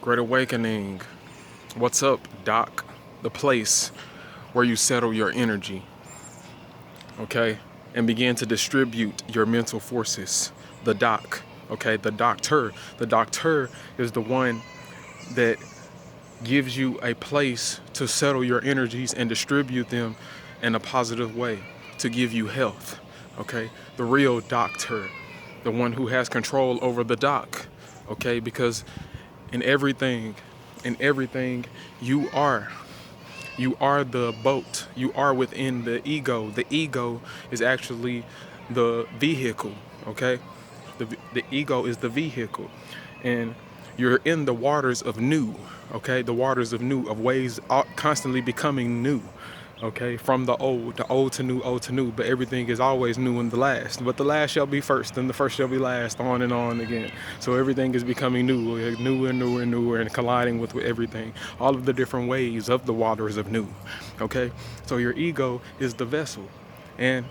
Great Awakening. What's up, Doc? The place where you settle your energy, okay? And begin to distribute your mental forces. The doc, okay? The doctor. The doctor is the one that gives you a place to settle your energies and distribute them in a positive way to give you health, okay? The real doctor, the one who has control over the doc, okay? Because in everything, in everything, you are the boat. You are within the ego. The ego is actually the vehicle, okay? The ego is the vehicle. And you're in the waters of new, okay? The waters of new, of ways constantly becoming new, okay? From the old to new, but everything is always new in the last. But the last shall be first, and the first shall be last, on and on again. So everything is becoming new, newer, newer, newer, and colliding with everything. All of the different ways of the waters of new, okay? So your ego is the vessel. And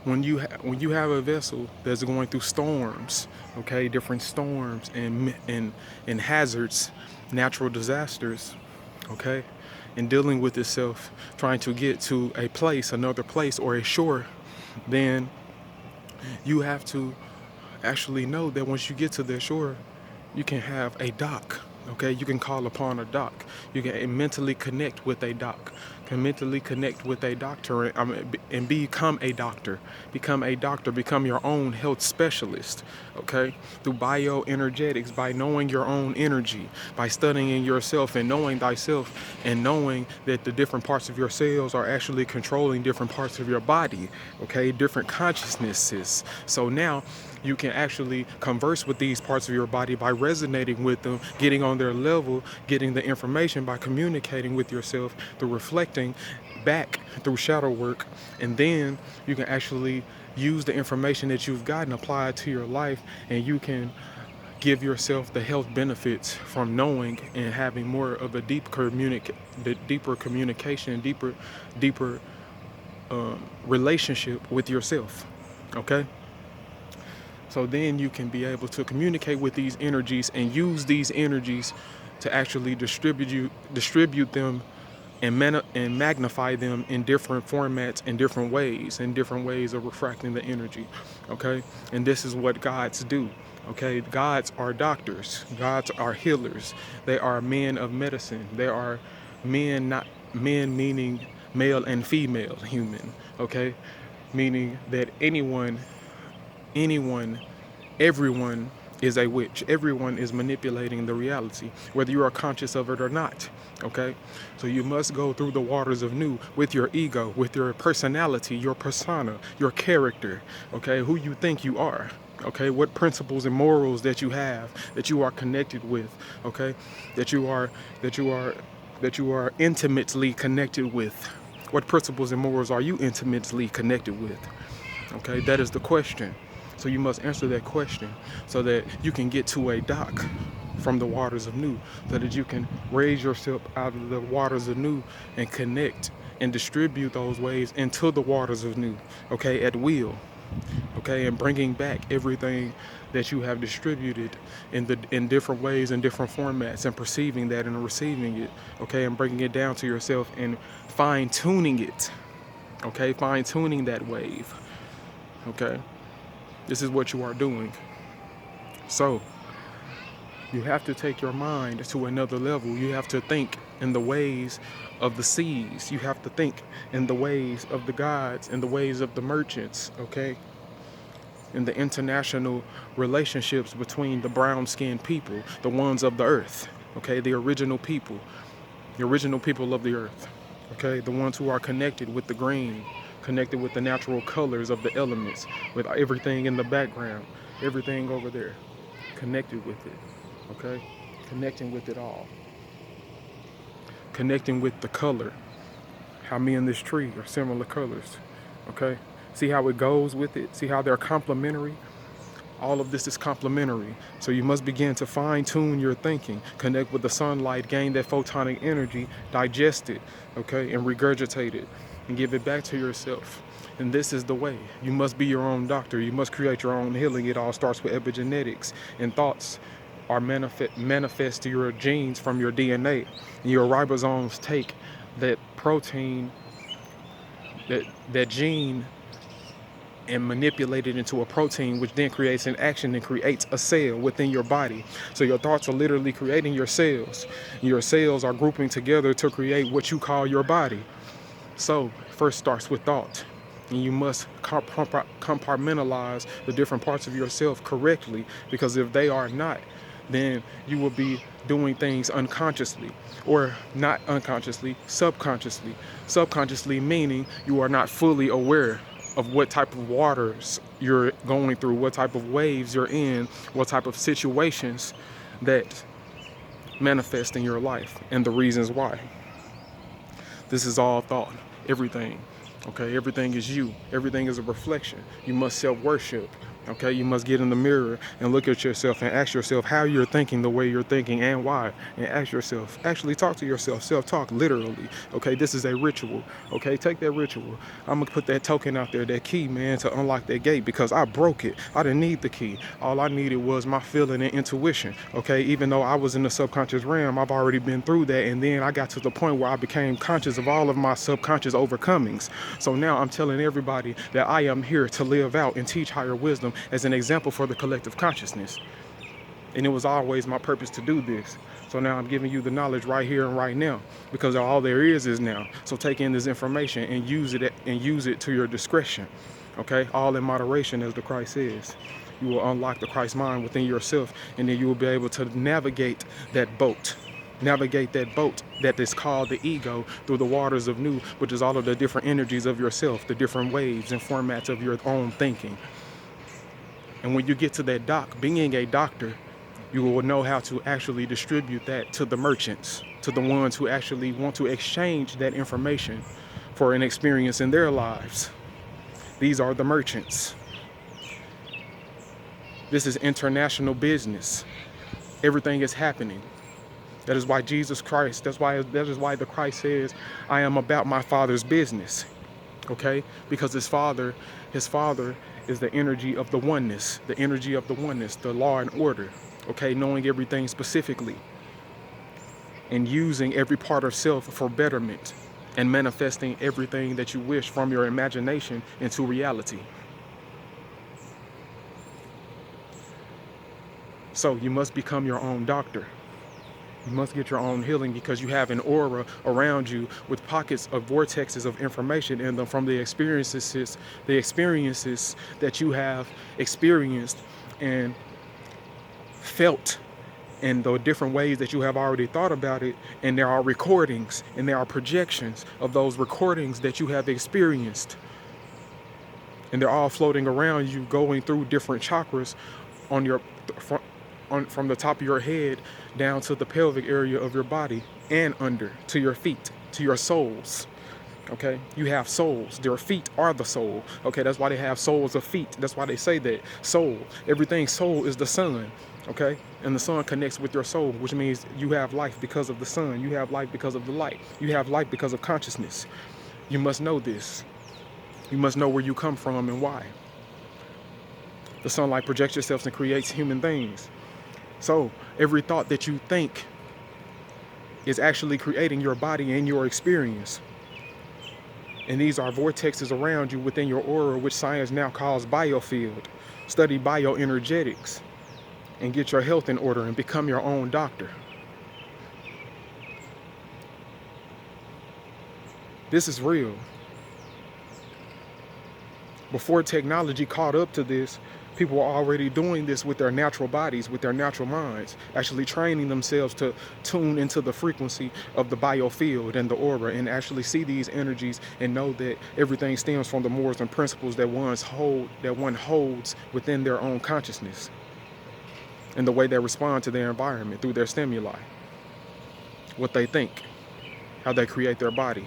when you have a vessel that's going through storms, okay, different storms and hazards, natural disasters, okay, and dealing with itself, trying to get to a place, another place, or a shore, then you have to actually know that once you get to the shore, you can have a dock. Okay, you can call upon a doc. You can mentally connect with a doc. Can mentally connect with a doctor and become a doctor. Become a doctor. Become your own health specialist. Okay, through bioenergetics, by knowing your own energy, by studying yourself and knowing thyself, and knowing that the different parts of your cells are actually controlling different parts of your body. Okay, different consciousnesses. So now you can actually converse with these parts of your body by resonating with them, getting on their level, getting the information by communicating with yourself, through reflecting back through shadow work, and then you can actually use the information that you've gotten, apply it to your life, and you can give yourself the health benefits from knowing and having more of a deeper communication, deeper relationship with yourself. Okay. So then you can be able to communicate with these energies and use these energies to actually distribute them and magnify them in different formats, in different ways of refracting the energy. Okay? And this is what gods do. Okay? Gods are doctors. Gods are healers. They are men of medicine. They are men, not men meaning male and female human. Okay? Meaning that anyone, everyone is a witch. Everyone is manipulating the reality, whether you are conscious of it or not. Okay? So you must go through the waters of new with your ego, with your personality, your persona, your character, okay? Who you think you are. Okay, what principles and morals that you have, that you are connected with, okay? That you are intimately connected with. What principles and morals are you intimately connected with? Okay, that is the question. So you must answer that question so that you can get to a dock from the waters of new, so that you can raise yourself out of the waters of new and connect and distribute those waves into the waters of new, okay, at will, okay, and bringing back everything that you have distributed in different ways and different formats, and perceiving that and receiving it, okay, and bringing it down to yourself and fine tuning it, okay, fine tuning that wave, okay. This is what you are doing. So you have to take your mind to another level. You have to think in the ways of the seas. You have to think in the ways of the gods, in the ways of the merchants, okay? In the international relationships between the brown-skinned people, the ones of the earth, okay? The original people of the earth, okay? The ones who are connected with the green, connected with the natural colors of the elements, with everything in the background, everything over there, connected with it, okay? Connecting with it all. Connecting with the color. How me and this tree are similar colors, okay? See how it goes with it? See how they're complementary? All of this is complementary. So you must begin to fine tune your thinking, connect with the sunlight, gain that photonic energy, digest it, okay, and regurgitate it, and give it back to yourself. And this is the way. You must be your own doctor. You must create your own healing. It all starts with epigenetics, and thoughts are manifest to your genes from your DNA. And your ribosomes take that protein, that gene, and manipulate it into a protein, which then creates an action and creates a cell within your body. So your thoughts are literally creating your cells. Your cells are grouping together to create what you call your body. So first starts with thought. And you must compartmentalize the different parts of yourself correctly, because if they are not, then you will be doing things unconsciously, or not unconsciously, subconsciously. Subconsciously meaning you are not fully aware of what type of waters you're going through, what type of waves you're in, what type of situations that manifest in your life, and the reasons why. This is all thought, everything. Okay, everything is you. Everything is a reflection. You must self-worship. Okay, you must get in the mirror and look at yourself and ask yourself how you're thinking the way you're thinking and why. And ask yourself, actually talk to yourself, self-talk literally. Okay, this is a ritual. Okay, take that ritual. I'm gonna put that token out there, that key, man, to unlock that gate, because I broke it. I didn't need the key. All I needed was my feeling and intuition. Okay, even though I was in the subconscious realm, I've already been through that. And then I got to the point where I became conscious of all of my subconscious overcomings. So now I'm telling everybody that I am here to live out and teach higher wisdom as an example for the collective consciousness. And it was always my purpose to do this. So now I'm giving you the knowledge right here and right now, because all there is now. So take in this information and use it to your discretion. Okay, all in moderation, as the Christ says. You will unlock the Christ mind within yourself, and then you will be able to navigate that boat. Navigate that boat that is called the ego through the waters of new, which is all of the different energies of yourself, the different waves and formats of your own thinking. And when you get to that dock, being a doctor, you will know how to actually distribute that to the merchants, to the ones who actually want to exchange that information for an experience in their lives. These are the merchants. This is international business. Everything is happening. That is why Jesus Christ, that is why the Christ says, I am about my Father's business. Okay? Because his Father is the energy of the oneness, the law and order. Okay? Knowing everything specifically and using every part of self for betterment and manifesting everything that you wish from your imagination into reality. So you must become your own doctor. You must get your own healing, because you have an aura around you with pockets of vortexes of information in them from the experiences that you have experienced and felt, and the different ways that you have already thought about it. And there are recordings and there are projections of those recordings that you have experienced. And they're all floating around you, going through different chakras on your from the top of your head down to the pelvic area of your body, and under to your feet, to your soles. Okay, you have souls. Their feet are the soul. Okay, that's why they have souls of feet. That's why they say that soul. Everything soul is the sun. Okay, and the sun connects with your soul, which means you have life because of the sun. You have life because of the light. You have life because of consciousness. You must know this. You must know where you come from and why. The sunlight projects itself and creates human things. So every thought that you think is actually creating your body and your experience. And these are vortexes around you within your aura, which science now calls biofield. Study bioenergetics and get your health in order and become your own doctor. This is real. Before technology caught up to this, people were already doing this with their natural bodies, with their natural minds, actually training themselves to tune into the frequency of the biofield and the aura, and actually see these energies and know that everything stems from the morals and principles that one holds within their own consciousness, and the way they respond to their environment through their stimuli, what they think, how they create their body,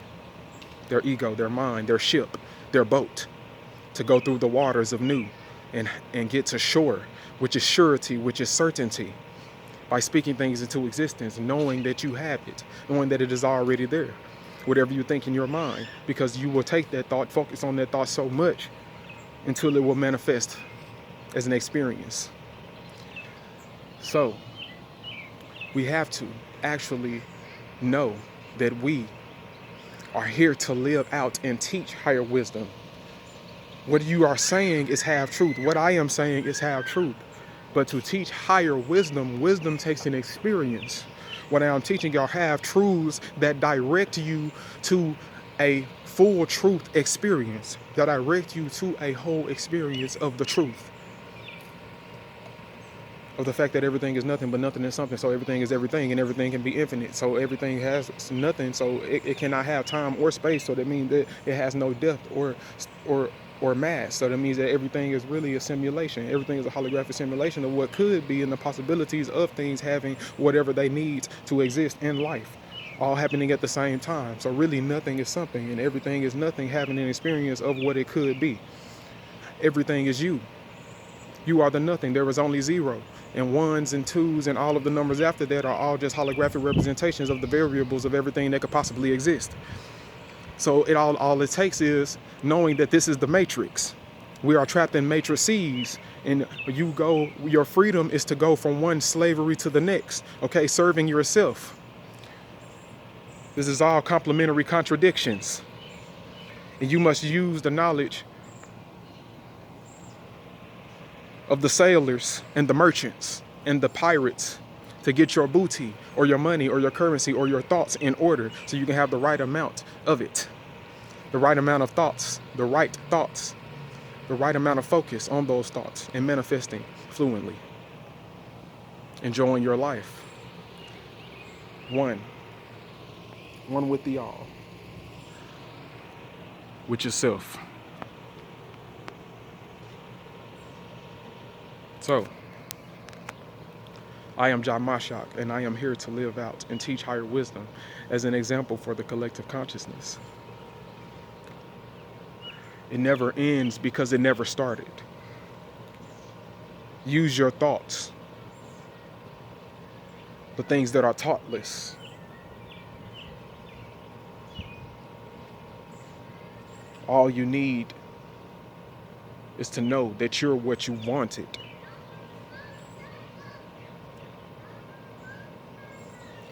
their ego, their mind, their ship, their boat, to go through the waters of new and get to shore, which is surety, which is certainty, by speaking things into existence, knowing that you have it, knowing that it is already there, whatever you think in your mind, because you will take that thought, focus on that thought so much until it will manifest as an experience. So We have to actually know that we are here to live out and teach higher wisdom. What you are saying is half truth. What I am saying is half truth. But to teach higher wisdom, wisdom takes an experience. What I am teaching y'all have truths that direct you to a full truth experience, that direct you to a whole experience of the truth. Of the fact that everything is nothing, but nothing is something. So everything is everything, and everything can be infinite. So everything has nothing, so it cannot have time or space. So that means that it has no depth or mass. So that means that everything is really a simulation. Everything is a holographic simulation of what could be, and the possibilities of things having whatever they need to exist in life, all happening at the same time. So really nothing is something, and everything is nothing having an experience of what it could be. Everything is you. You are the nothing. There is only zero. And ones and twos and all of the numbers after that are all just holographic representations of the variables of everything that could possibly exist. So all it takes is knowing that this is the matrix. We are trapped in matrices, and your freedom is to go from one slavery to the next, okay, serving yourself. This is all complementary contradictions. And you must use the knowledge of the sailors and the merchants and the pirates to get your booty or your money or your currency or your thoughts in order, so you can have the right amount of it, the right amount of thoughts, the right amount of focus on those thoughts, and manifesting fluently, enjoying your life, one with the all, with yourself. So, I am John Mashak, and I am here to live out and teach higher wisdom as an example for the collective consciousness. It never ends because it never started. Use your thoughts, the things that are thoughtless. All you need is to know that you're what you wanted.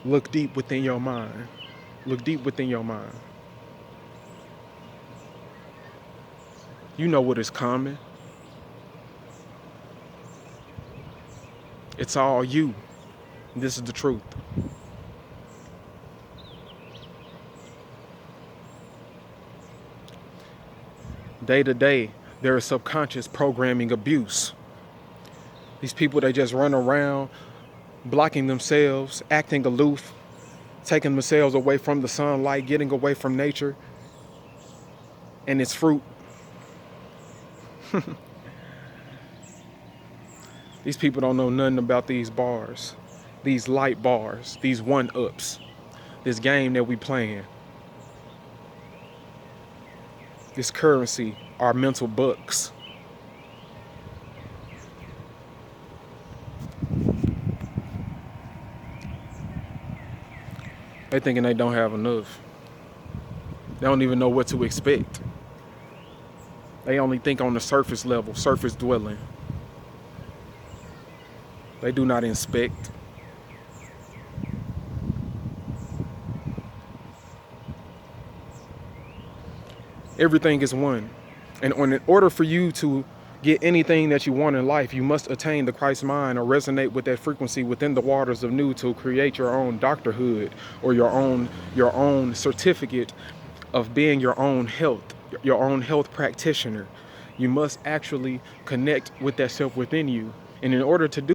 Look deep within your mind. Look deep within your mind. You know what is coming. It's all you. This is the truth. Day to day, there is subconscious programming abuse. These people, they just run around blocking themselves, acting aloof, taking themselves away from the sunlight, getting away from nature and its fruit. These people don't know nothing about these bars, these light bars, these one-ups, this game that we playing, this currency, our mental bucks. They thinking they don't have enough. They don't even know what to expect. They only think on the surface level, surface dwelling. They do not inspect. Everything is one. And in order for you to get anything that you want in life, you must attain the Christ mind or resonate with that frequency within the waters of new to create your own doctorhood or your own certificate of being your own health practitioner. You must actually connect with that self within you. And in order to